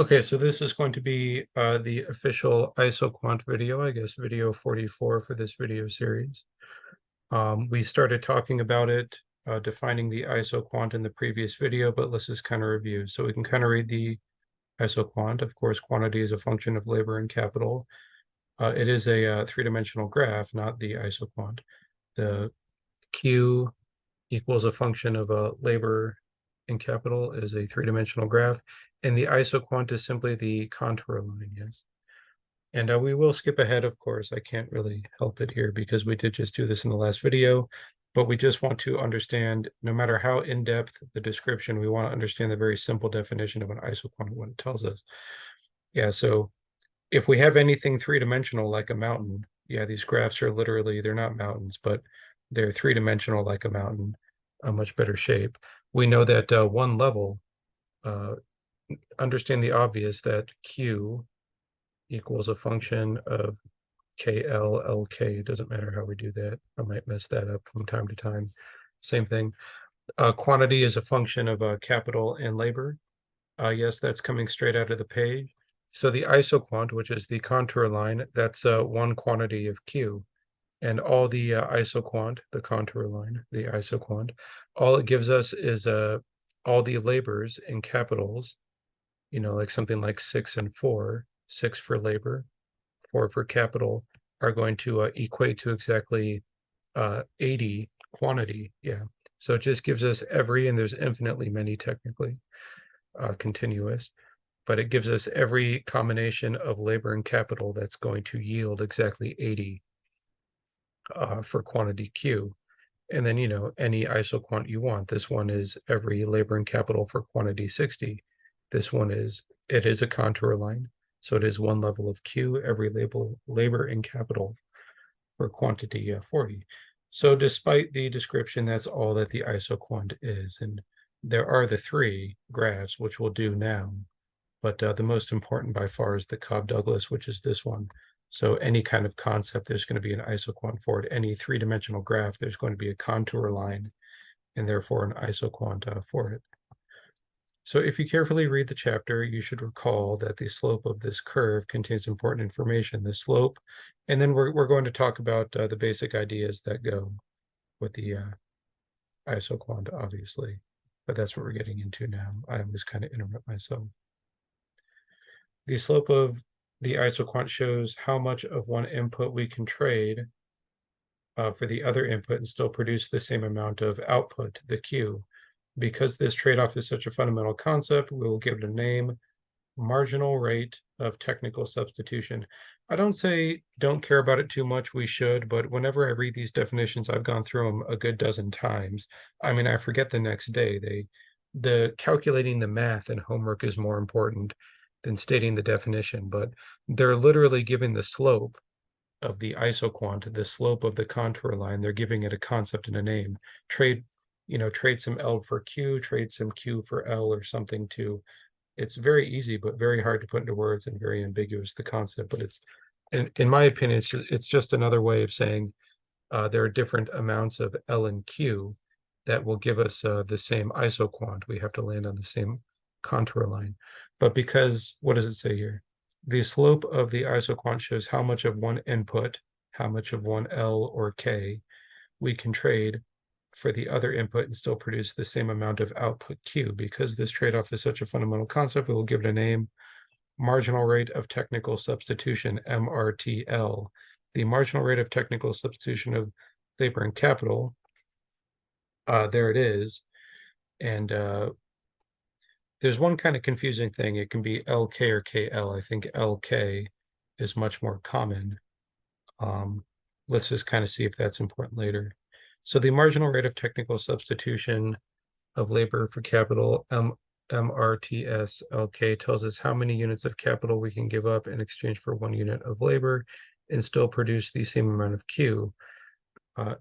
Okay, so this is going to be the official isoquant video, I guess video 44 for this video series. We started talking about it, defining the isoquant in the previous video, but let's just kind of review. So we can kind of read the isoquant. Of course, quantity is a function of labor and capital. It is a three-dimensional graph, not the isoquant. The Q equals a function of labor and capital is a three-dimensional graph, and the isoquant is simply the contour line, yes. And we will skip ahead, of course. I can't really help it here because we did just do this in the last video, but we just want to understand, no matter how in-depth the description, we want to understand the very simple definition of an isoquant, what it tells us. Yeah, so if we have anything three-dimensional like a mountain, yeah, these graphs are literally, they're not mountains, but they're three-dimensional like a mountain, a much better shape. We know that one level, understand the obvious, that Q equals a function of KL, LK. It doesn't matter how we do that. I might mess that up from time to time. Same thing. Quantity is a function of capital and labor. Yes, that's coming straight out of the page. So the isoquant, which is the contour line, that's one quantity of Q. And all the isoquant, the contour line, the isoquant, all it gives us is all the labors in capitals, like something like 6 and 4, 6 for labor, 4 for capital, are going to equate to exactly 80 quantity. Yeah. So it just gives us every, and there's infinitely many technically, continuous, but it gives us every combination of labor and capital that's going to yield exactly 80 for quantity Q. And then, any isoquant you want. This one is every labor and capital for quantity 60. This one it is a contour line. So it is one level of Q, every labor and capital for quantity 40. So despite the description, that's all that the isoquant is. And there are the three graphs, which we'll do now. But the most important by far is the Cobb-Douglas, which is this one. So any kind of concept, there's going to be an isoquant for it. Any three-dimensional graph, there's going to be a contour line, and therefore an isoquant for it. So if you carefully read the chapter, you should recall that the slope of this curve contains important information, the slope, and then we're going to talk about the basic ideas that go with the isoquant, obviously. But that's what we're getting into now. I always kind of interrupt myself. The slope of the isoquant shows how much of one input we can trade for the other input and still produce the same amount of output, the Q. Because this trade-off is such a fundamental concept, we will give it a name, marginal rate of technical substitution. I don't care about it too much, we should, but whenever I read these definitions, I've gone through them a good dozen times. I mean, I forget the next day. The calculating the math and homework is more important than stating the definition, but they're literally giving the slope of the isoquant, the slope of the contour line. They're giving it a concept and a name. Trade some L for Q, trade some Q for L or something too. It's very easy, but very hard to put into words and very ambiguous, the concept. But it's, in my opinion, it's just another way of saying there are different amounts of L and Q that will give us the same isoquant. We have to land on the same contour line. But because, what does it say here? The slope of the isoquant shows how much of one input, how much of one L or K we can trade for the other input and still produce the same amount of output Q. Because this trade-off is such a fundamental concept, we will give it a name, marginal rate of technical substitution, MRTL. The marginal rate of technical substitution of labor and capital, there it is. And there's one kind of confusing thing. It can be LK or KL. I think LK is much more common. Let's just kind of see if that's important later. So the marginal rate of technical substitution of labor for capital, MRTS, LK, tells us how many units of capital we can give up in exchange for 1 unit of labor and still produce the same amount of Q.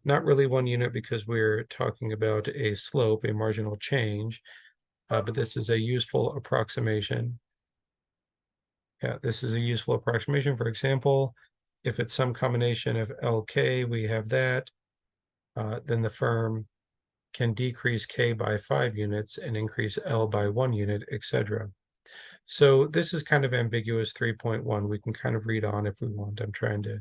Not really 1 unit because we're talking about a slope, a marginal change, but this is a useful approximation. Yeah, this is a useful approximation. For example, if it's some combination of LK, we have that. Then the firm can decrease K by 5 units and increase L by 1 unit, etc. So this is kind of ambiguous 3.1. We can kind of read on if we want. I'm trying to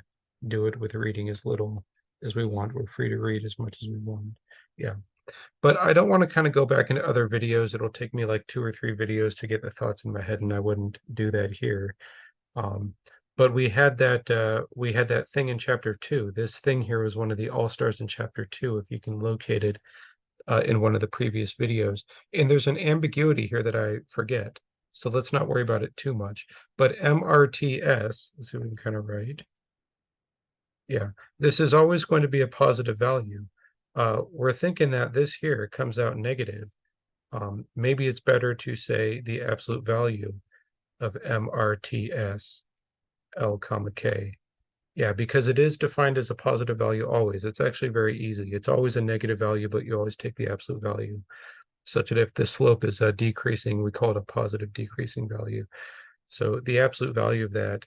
do it with reading as little as we want. We're free to read as much as we want. Yeah. But I don't want to kind of go back into other videos. It'll take me like 2 or 3 videos to get the thoughts in my head, and I wouldn't do that here. But we had that thing in chapter 2. This thing here was one of the all-stars in chapter 2, if you can locate it in one of the previous videos. And there's an ambiguity here that I forget. So let's not worry about it too much. But MRTS, let's see what we can kind of write. Yeah, this is always going to be a positive value. We're thinking that this here comes out negative. Maybe it's better to say the absolute value of MRTS L comma K. Yeah, because it is defined as a positive value always. It's actually very easy. It's always a negative value, but you always take the absolute value, such that if the slope is decreasing, we call it a positive decreasing value. So the absolute value of that,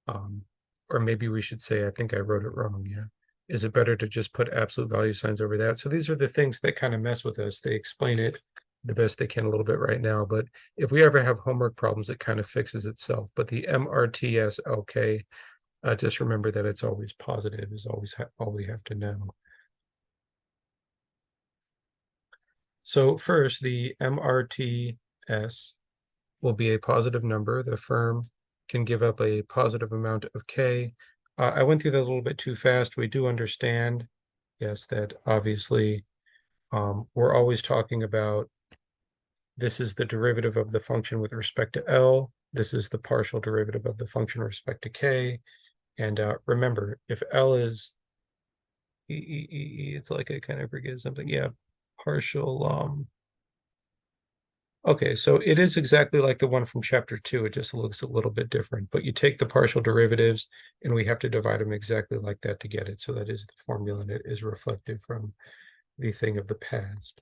or maybe we should say, I think I wrote it wrong, yeah. Is it better to just put absolute value signs over that? So these are the things that kind of mess with us. They explain it the best they can a little bit right now, but if we ever have homework problems, it kind of fixes itself. But the MRTS LK, just remember that it's always positive is always all we have to know. So first, the MRTS will be a positive number. The firm can give up a positive amount of K. I went through that a little bit too fast. We do understand, yes, that obviously we're always talking about this is the derivative of the function with respect to L. This is the partial derivative of the function with respect to K. And remember, if L is it's like I kind of forget something. Yeah, partial. Okay, so it is exactly like the one from chapter 2. It just looks a little bit different. But you take the partial derivatives, and we have to divide them exactly like that to get it. So that is the formula, and it is reflected from the thing of the past.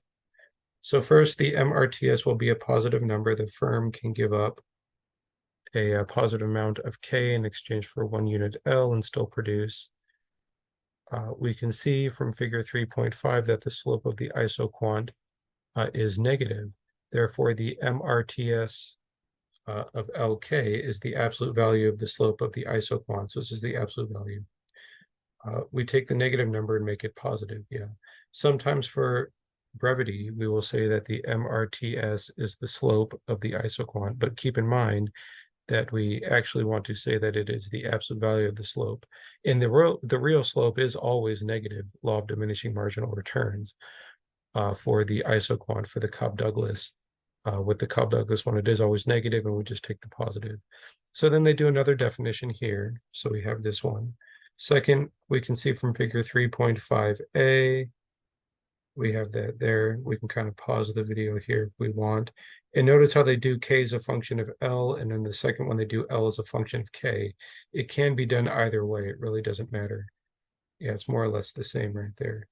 So first, the MRTS will be a positive number. The firm can give up a positive amount of K in exchange for 1 unit L and still produce. We can see from figure 3.5 that the slope of the isoquant is negative. Therefore, the MRTS of LK is the absolute value of the slope of the isoquant. So this is the absolute value. We take the negative number and make it positive. Yeah. Sometimes for brevity, we will say that the MRTS is the slope of the isoquant, but keep in mind that we actually want to say that it is the absolute value of the slope. And the real slope is always negative, law of diminishing marginal returns for the isoquant, for the Cobb-Douglas. With the Cobb-Douglas one, it is always negative, and we just take the positive. So then they do another definition here. So we have this one. Second, we can see from figure 3.5a, we have that there. We can kind of pause the video here if we want. And notice how they do K as a function of L, and then the second one they do L as a function of K. It can be done either way. It really doesn't matter. Yeah, it's more or less the same right there.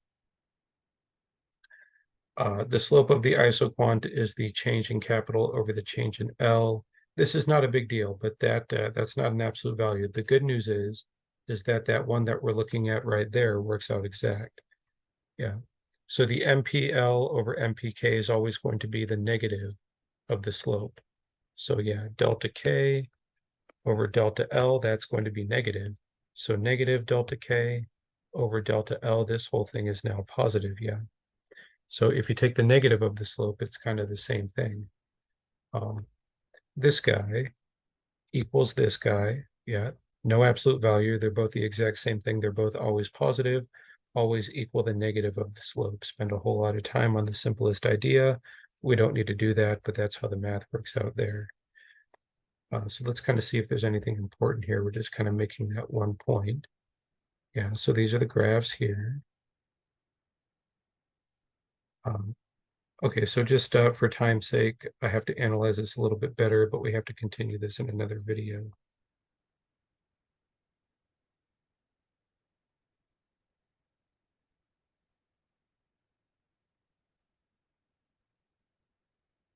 The slope of the isoquant is the change in capital over the change in L. This is not a big deal, but that's not an absolute value. The good news is that that one that we're looking at right there works out exact. Yeah. So the MPL over MPK is always going to be the negative of the slope. So yeah, delta K over delta L, that's going to be negative. So negative delta K over delta L, this whole thing is now positive, yeah. So if you take the negative of the slope, it's kind of the same thing. This guy equals this guy, yeah, no absolute value. They're both the exact same thing. They're both always positive, always equal the negative of the slope. Spend a whole lot of time on the simplest idea. We don't need to do that, but that's how the math works out there. So let's kind of see if there's anything important here. We're just kind of making that one point. Yeah, so these are the graphs here. Okay, so just for time's sake, I have to analyze this a little bit better, but we have to continue this in another video.